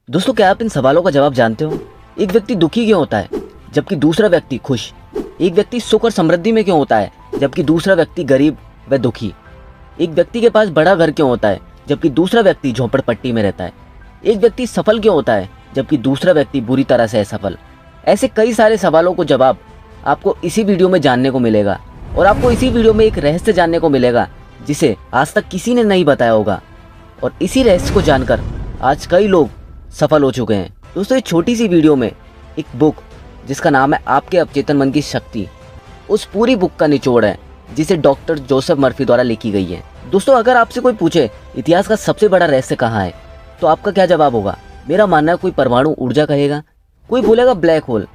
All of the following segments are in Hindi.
दोस्तों, क्या आप इन सवालों का जवाब जानते हो? एक व्यक्ति दुखी क्यों होता है जबकि दूसरा व्यक्ति खुश? एक व्यक्ति सुख और समृद्धि में क्यों होता है जबकि दूसरा व्यक्ति गरीब व दुखी? एक व्यक्ति के पास बड़ा घर क्यों होता है जबकि दूसरा व्यक्ति झोपड़पट्टी में रहता है? एक व्यक्ति सफल क्यों होता है जबकि दूसरा व्यक्ति बुरी तरह से असफल? ऐसे कई सारे सवालों को जवाब आपको इसी वीडियो में जानने को मिलेगा। और आपको इसी वीडियो में एक रहस्य जानने को मिलेगा जिसे आज तक किसी ने नहीं बताया होगा। और इसी रहस्य को जानकर आज कई लोग सफल हो चुके हैं। दोस्तों, ये छोटी सी वीडियो में एक बुक जिसका नाम है आपके अवचेतन मन की शक्ति, उस पूरी बुक का निचोड़ है जिसे डॉक्टर जोसेफ मर्फी द्वारा लिखी गई है। दोस्तों, अगर आपसे कोई पूछे इतिहास का सबसे बड़ा रहस्य कहाँ है, तो आपका क्या जवाब होगा? मेरा मानना है कोई परमाणु ऊर्जा कहेगा, कोई बोलेगा ब्लैक होल,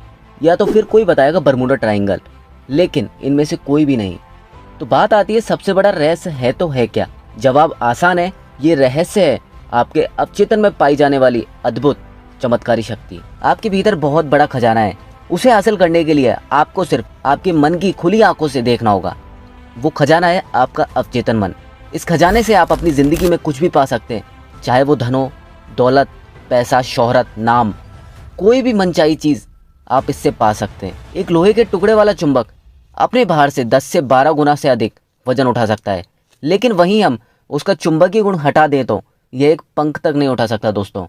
या तो फिर कोई बताएगा बरमूडा ट्रायंगल। लेकिन इनमें से कोई भी नहीं। तो बात आती है सबसे बड़ा रहस्य है तो है क्या? जवाब आसान है, ये रहस्य है आपके अवचेतन में पाई जाने वाली अद्भुत चमत्कारी शक्ति। आपके भीतर बहुत बड़ा खजाना है। उसे हासिल करने के लिए आपको सिर्फ आपके मन की खुली आंखों से देखना होगा। वो खजाना है आपका अवचेतन मन। इस खजाने से आप अपनी जिंदगी में कुछ भी पा सकते हैं, चाहे वो धन हो, दौलत, पैसा, शोहरत, नाम, कोई भी मनचाही चीज आप इससे पा सकते हैं। एक लोहे के टुकड़े वाला चुंबक अपने भार से 10 से 12 गुना से अधिक वजन उठा सकता है, लेकिन वहीं हम उसका चुंबकीय गुण हटा दें तो यह एक पंख तक नहीं उठा सकता। दोस्तों,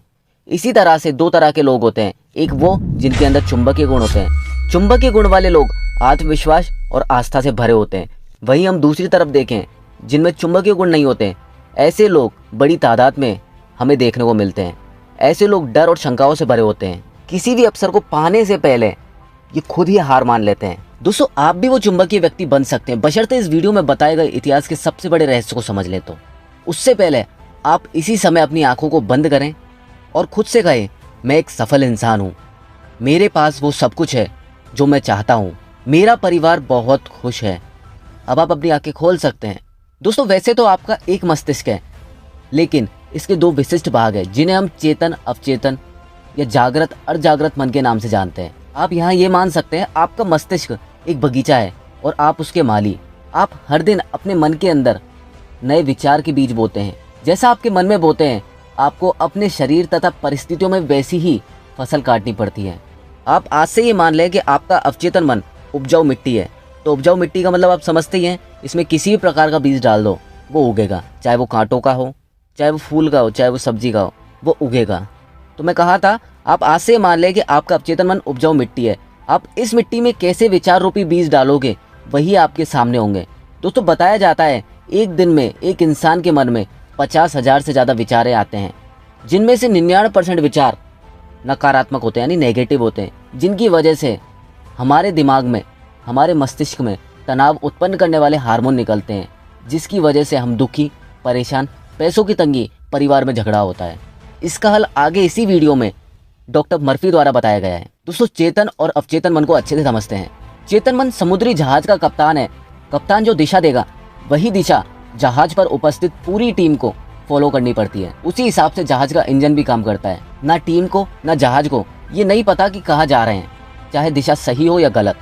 इसी तरह से दो तरह के लोग होते हैं। एक वो जिनके अंदर चुंबकीय गुण होते हैं। चुंबकीय गुण वाले लोग आत्मविश्वास और आस्था से भरे होते हैं। वहीं हम दूसरी तरफ देखें जिनमें चुंबकीय गुण नहीं होते, ऐसे लोग बड़ी तादाद में हमें देखने को मिलते हैं। ऐसे लोग डर और शंकाओं से भरे होते हैं। किसी भी अवसर को पाने से पहले ये खुद ही हार मान लेते हैं। दोस्तों, आप भी वो चुंबकीय व्यक्ति बन सकते हैं, बशर्ते इस वीडियो में बताए गए इतिहास के सबसे बड़े रहस्य को समझ लें। तो उससे पहले आप इसी समय अपनी आंखों को बंद करें और खुद से कहें, मैं एक सफल इंसान हूँ, मेरे पास वो सब कुछ है जो मैं चाहता हूँ, मेरा परिवार बहुत खुश है। अब आप अपनी आंखें खोल सकते हैं। दोस्तों, वैसे तो आपका एक मस्तिष्क है, लेकिन इसके दो विशिष्ट भाग हैं जिन्हें हम चेतन, अवचेतन या जागृत, अर्धजागृत मन के नाम से जानते हैं। आप यहाँ ये मान सकते हैं आपका मस्तिष्क एक बगीचा है और आप उसके माली। आप हर दिन अपने मन के अंदर नए विचार के बीज बोते हैं। जैसा आपके मन में बोते हैं, आपको अपने शरीर तथा परिस्थितियों में वैसी ही फसल काटनी पड़ती है। आप आज से ये मान लें कि आपका अवचेतन मन उपजाऊ मिट्टी है। तो उपजाऊ मिट्टी का मतलब आप समझते ही हैं, इसमें किसी भी प्रकार का बीज डाल दो वो उगेगा, चाहे वो कांटों का हो, चाहे वो फूल का हो, चाहे वो सब्जी का हो, वो उगेगा। तो मैं कहा था, आप आज से मान लें कि आपका अवचेतन मन उपजाऊ मिट्टी है। आप इस मिट्टी में कैसे विचार रूपी बीज डालोगे वही आपके सामने होंगे। दोस्तों, बताया जाता है एक दिन में एक इंसान के मन में 50,000 से ज़्यादा विचारें आते हैं, जिनमें से 99% विचार नकारात्मक होते हैं, यानी नेगेटिव होते हैं, जिनकी वजह से हमारे दिमाग में, हमारे मस्तिष्क में तनाव उत्पन्न करने वाले हार्मोन निकलते हैं, जिसकी वजह से हम दुखी, परेशान, पैसों की तंगी, परिवार में झगड़ा होता है। इसका हल आगे इसी वीडियो में डॉक्टर मर्फी द्वारा बताया गया है। दोस्तों, चेतन और अवचेतन मन को अच्छे से समझते हैं। चेतन मन समुद्री जहाज का कप्तान है। कप्तान जो दिशा देगा वही दिशा जहाज पर उपस्थित पूरी टीम को फॉलो करनी पड़ती है। उसी हिसाब से जहाज का इंजन भी काम करता है। ना टीम को ना जहाज को ये नहीं पता कि कहाँ जा रहे हैं, चाहे दिशा सही हो या गलत।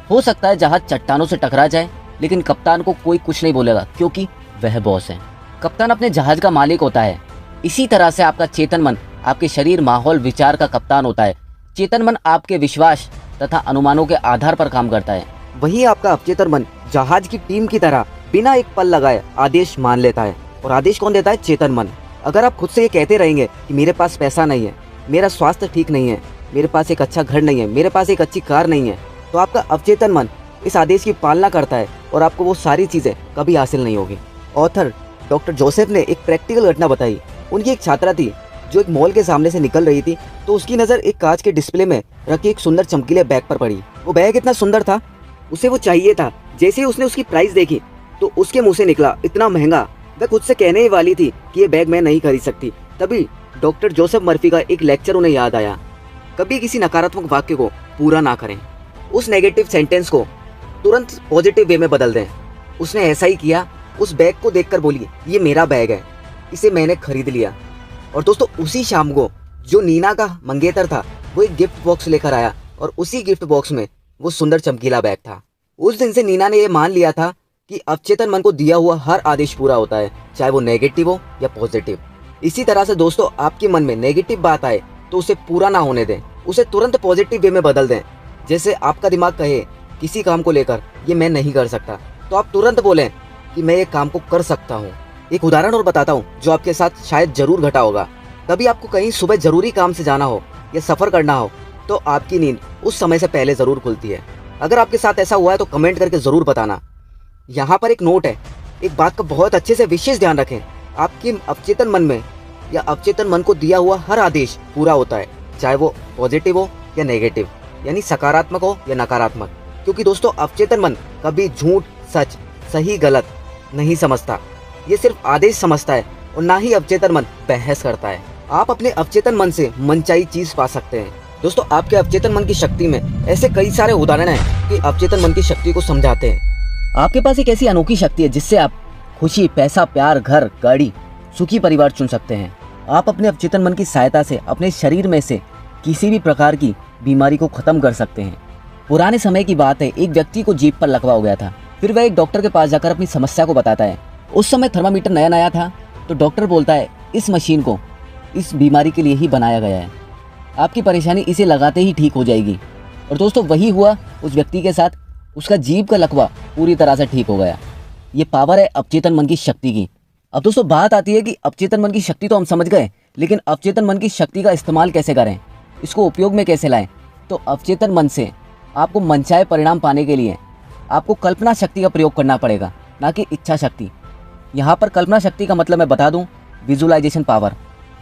हो सकता है जहाज चट्टानों से टकरा जाए, लेकिन कप्तान को कोई कुछ नहीं बोलेगा क्योंकि वह बॉस है। कप्तान अपने जहाज का मालिक होता है। इसी तरह से आपका चेतन मन आपके शरीर, माहौल, विचार का कप्तान होता है। चेतन मन आपके विश्वास तथा अनुमानों के आधार पर काम करता है। वहीं आपका अवचेतन मन जहाज की टीम की तरह बिना एक पल लगाए आदेश मान लेता है। और आदेश कौन देता है? चेतन मन। अगर आप खुद से ये कहते रहेंगे कि मेरे पास पैसा नहीं है, मेरा स्वास्थ्य ठीक नहीं है, मेरे पास एक अच्छा घर नहीं है, मेरे पास एक अच्छी कार नहीं है, तो आपका अवचेतन मन इस आदेश की पालना करता है और आपको वो सारी चीजें कभी हासिल नहीं होगी। ऑथर डॉक्टर जोसेफ ने एक प्रैक्टिकल घटना बताई। उनकी एक छात्रा थी जो एक मॉल के सामने से निकल रही थी, तो उसकी नज़र एक कांच के डिस्प्ले में रखी एक सुंदर चमकीले बैग पर पड़ी। वो बैग इतना सुंदर था, उसे वो चाहिए था। जैसे ही उसने उसकी प्राइस देखी तो उसके मुंह से निकला, इतना महंगा। वह खुद से कहने ही वाली थी कि ये बैग मैं नहीं खरीद सकती। तभी डॉक्टर जोसेफ मर्फी का एक लेक्चर उन्हें याद आया। कभी किसी नकारात्मक वाक्य को पूरा ना करें, उस नेगेटिव सेंटेंस को तुरंत पॉजिटिव वे में बदल दें। उसने ऐसा ही किया। उस बैग को देखकर बोली, ये मेरा बैग है, इसे मैंने खरीद लिया। और दोस्तों, उसी शाम को जो नीना का मंगेतर था वो एक गिफ्ट बॉक्स लेकर आया और उसी गिफ्ट बॉक्स में वो सुंदर चमकीला बैग था। उस दिन से नीना ने यह मान लिया था कि अवचेतन मन को दिया हुआ हर आदेश पूरा होता है, चाहे वो नेगेटिव हो या पॉजिटिव। इसी तरह से दोस्तों, आपके मन में नेगेटिव बात आए तो उसे पूरा ना होने दें, उसे तुरंत पॉजिटिव वे में बदल दें। जैसे आपका दिमाग कहे किसी काम को लेकर ये मैं नहीं कर सकता, तो आप तुरंत बोलें कि मैं ये काम को कर सकता हूँ। एक उदाहरण और बताता हूँ जो आपके साथ शायद जरूर घटा होगा। कभी आपको कहीं सुबह जरूरी काम से जाना हो या सफर करना हो तो आपकी नींद उस समय से पहले जरूर खुलती है। अगर आपके साथ ऐसा हुआ है तो कमेंट करके जरूर बताना। यहाँ पर एक नोट है, एक बात का बहुत अच्छे से विशेष ध्यान रखें, आपके अवचेतन मन में या अवचेतन मन को दिया हुआ हर आदेश पूरा होता है, चाहे वो पॉजिटिव हो या नेगेटिव, यानी सकारात्मक हो या नकारात्मक। क्योंकि दोस्तों अवचेतन मन कभी झूठ सच सही गलत नहीं समझता, ये सिर्फ आदेश समझता है और ना ही अवचेतन मन बहस करता है। आप अपने अवचेतन मन से मनचाही चीज पा सकते हैं। दोस्तों आपके अवचेतन मन की शक्ति में ऐसे कई सारे उदाहरण हैं कि अवचेतन मन की शक्ति को समझाते हैं। आपके पास एक ऐसी अनोखी शक्ति है जिससे आप खुशी, पैसा, प्यार, घर, गाड़ी, सुखी परिवार चुन सकते हैं। आप अपने अवचेतन मन की सहायता से अपने शरीर में से किसी भी प्रकार की बीमारी को खत्म कर सकते हैं। पुराने समय की बात है, एक व्यक्ति को जीभ पर लकवा हो गया था। फिर वह एक डॉक्टर के पास जाकर अपनी समस्या को बताता है। उस समय थर्मामीटर नया नया था, तो डॉक्टर बोलता है इस मशीन को इस बीमारी के लिए ही बनाया गया है, आपकी परेशानी इसे लगाते ही ठीक हो जाएगी। और दोस्तों वही हुआ उस व्यक्ति के साथ, उसका जीभ का लकवा पूरी तरह से ठीक हो गया। ये पावर है अवचेतन मन की शक्ति की। अब दोस्तों बात आती है कि अवचेतन मन की शक्ति तो हम समझ गए, लेकिन अवचेतन मन की शक्ति का इस्तेमाल कैसे करें, इसको उपयोग में कैसे लाएं। तो अवचेतन मन से आपको मनचाहे परिणाम पाने के लिए आपको कल्पना शक्ति का प्रयोग करना पड़ेगा, ना कि इच्छा शक्ति। यहाँ पर कल्पना शक्ति का मतलब मैं बता दूं, विजुअलाइजेशन पावर।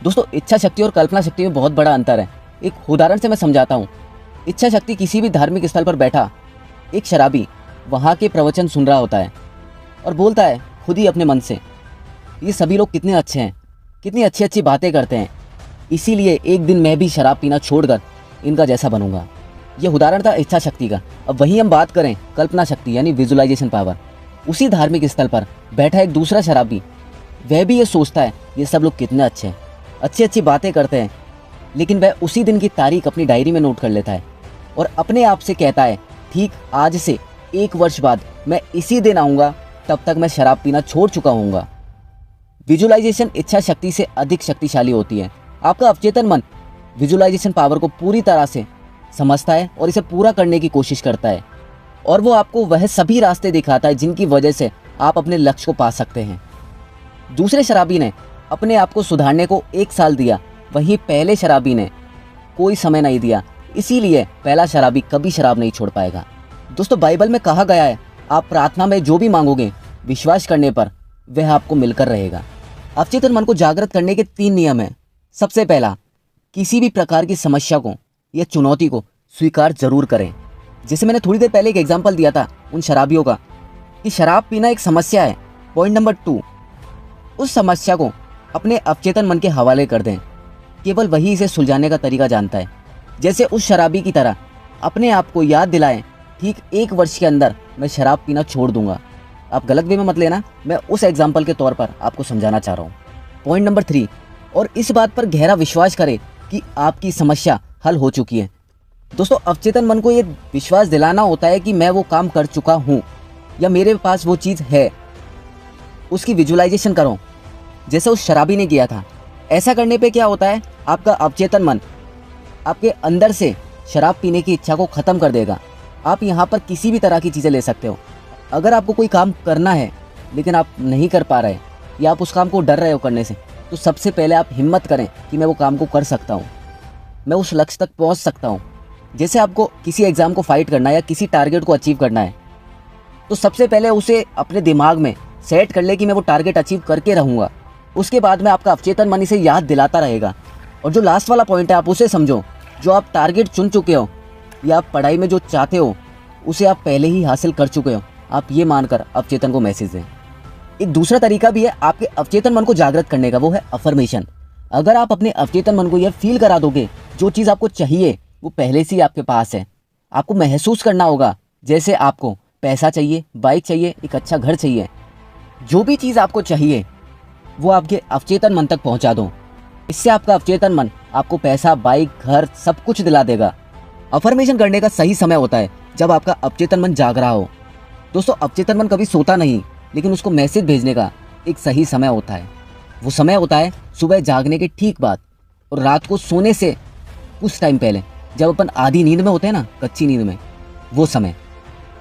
दोस्तों इच्छा शक्ति और कल्पना शक्ति में बहुत बड़ा अंतर है। एक उदाहरण से मैं समझाता हूँ। इच्छा शक्ति किसी भी धार्मिक स्थल पर बैठा एक शराबी वहाँ के प्रवचन सुन रहा होता है और बोलता है खुद ही अपने मन से, ये सभी लोग कितने अच्छे हैं, कितनी अच्छी अच्छी बातें करते हैं, इसीलिए एक दिन मैं भी शराब पीना छोड़कर इनका जैसा बनूंगा। यह उदाहरण था इच्छा शक्ति का। अब वहीं हम बात करें कल्पना शक्ति यानी विजुअलाइजेशन पावर। उसी धार्मिक स्थल पर बैठा एक दूसरा शराबी, वह भी ये सोचता है ये सब लोग कितने अच्छे हैं, अच्छी अच्छी बातें करते हैं, लेकिन वह उसी दिन की तारीख अपनी डायरी में नोट कर लेता है और अपने आप से कहता है ठीक आज से 1 वर्ष बाद मैं इसी दिन आऊँगा, तब तक मैं शराब पीना छोड़ चुका हूँगा। विजुअलाइजेशन इच्छा शक्ति से अधिक शक्तिशाली होती है। आपका अवचेतन मन विजुअलाइजेशन पावर को पूरी तरह से समझता है और इसे पूरा करने की कोशिश करता है, और वो आपको वह सभी रास्ते दिखाता है जिनकी वजह से आप अपने लक्ष्य को पा सकते हैं। दूसरे शराबी ने अपने आप को सुधारने को 1 साल दिया, वहीं पहले शराबी ने कोई समय नहीं दिया, इसीलिए पहला शराबी कभी शराब नहीं छोड़ पाएगा। दोस्तों बाइबल में कहा गया है आप प्रार्थना में जो भी मांगोगे विश्वास करने पर वह आपको मिलकर रहेगा। अवचेतन मन को जागृत करने के 3 नियम हैं। सबसे पहला, किसी भी प्रकार की समस्या को या चुनौती को स्वीकार जरूर करें। जैसे मैंने थोड़ी देर पहले एक एग्जांपल दिया था उन शराबियों का कि शराब पीना एक समस्या है। पॉइंट नंबर 2, उस समस्या को अपने अवचेतन मन के हवाले कर दें, केवल वही इसे सुलझाने का तरीका जानता है। जैसे उस शराबी की तरह अपने आप को याद दिलाएं ठीक 1 वर्ष के अंदर मैं शराब पीना छोड़ दूंगा। आप गलत वे में मत लेना, मैं उस एग्जाम्पल के तौर पर आपको समझाना चाह रहा हूँ। पॉइंट नंबर 3, और इस बात पर गहरा विश्वास करें कि आपकी समस्या हल हो चुकी है। दोस्तों अवचेतन मन को ये विश्वास दिलाना होता है कि मैं वो काम कर चुका हूँ या मेरे पास वो चीज़ है, उसकी विजुअलाइजेशन करो जैसे उस शराबी ने किया था। ऐसा करने पे क्या होता है, आपका अवचेतन मन आपके अंदर से शराब पीने की इच्छा को ख़त्म कर देगा। आप यहाँ पर किसी भी तरह की चीज़ें ले सकते हो। अगर आपको कोई काम करना है लेकिन आप नहीं कर पा रहे या आप उस काम को डर रहे हो करने से, तो सबसे पहले आप हिम्मत करें कि मैं वो काम को कर सकता हूँ, मैं उस लक्ष्य तक पहुँच सकता हूँ। जैसे आपको किसी एग्ज़ाम को फाइट करना है या किसी टारगेट को अचीव करना है, तो सबसे पहले उसे अपने दिमाग में सेट कर ले कि मैं वो टारगेट अचीव करके रहूँगा। उसके बाद में आपका अवचेतन मन इसे याद दिलाता रहेगा। और जो लास्ट वाला पॉइंट है आप उसे समझो, जो आप टारगेट चुन चुके हो या आप पढ़ाई में जो चाहते हो उसे आप पहले ही हासिल कर चुके हो, आप ये मानकर अवचेतन को मैसेज दें। एक दूसरा तरीका भी है आपके अवचेतन मन को जागृत करने का, वो है अफर्मेशन। अगर आप अपने अवचेतन मन को यह फील करा दोगे जो चीज़ आपको चाहिए वो पहले से ही आपके पास है। आपको महसूस करना होगा जैसे आपको पैसा चाहिए, बाइक चाहिए, एक अच्छा घर चाहिए। जो भी चीज़ आपको चाहिए वो आपके अवचेतन मन तक पहुंचा दो। इससे आपका अवचेतन मन आपको पैसा, बाइक, घर सब कुछ दिला देगा। अफर्मेशन करने का सही समय होता है जब आपका अवचेतन मन जाग रहा हो। दोस्तों अवचेतन मन कभी सोता नहीं, लेकिन उसको मैसेज भेजने का एक सही समय होता है। वो समय होता है सुबह जागने के ठीक बाद और रात को सोने से कुछ टाइम पहले, जब अपन आधी नींद में होते हैं ना, कच्ची नींद में, वो समय।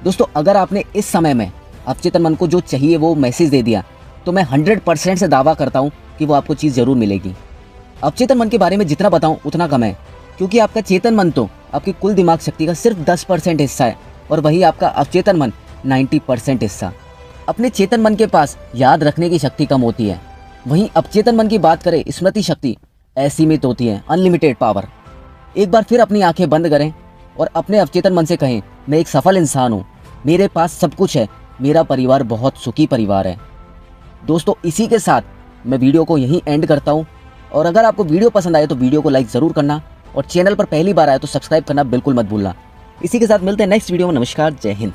दोस्तों अगर आपने इस समय में अवचेतन मन को जो चाहिए वो मैसेज दे दिया, तो मैं 100% से दावा करता हूँ कि वो आपको चीज़ ज़रूर मिलेगी। अवचेतन मन के बारे में जितना बताऊँ उतना कम है, क्योंकि आपका चेतन मन तो आपकी कुल दिमाग शक्ति का सिर्फ 10% हिस्सा है, और वही आपका अवचेतन मन 90% हिस्सा। अपने चेतन मन के पास याद रखने की शक्ति कम होती है, वहीं अवचेतन मन की बात करें, स्मृति शक्ति असीमित होती है, अनलिमिटेड पावर। एक बार फिर अपनी आंखें बंद करें और अपने अवचेतन मन से कहें, मैं एक सफल इंसान हूँ, मेरे पास सब कुछ है, मेरा परिवार बहुत सुखी परिवार है। दोस्तों इसी के साथ मैं वीडियो को यहीं एंड करता हूँ, और अगर आपको वीडियो पसंद आए तो वीडियो को लाइक ज़रूर करना, और चैनल पर पहली बार आए तो सब्सक्राइब करना बिल्कुल मत भूलना। इसी के साथ मिलते हैं नेक्स्ट वीडियो में। नमस्कार, जय हिंद।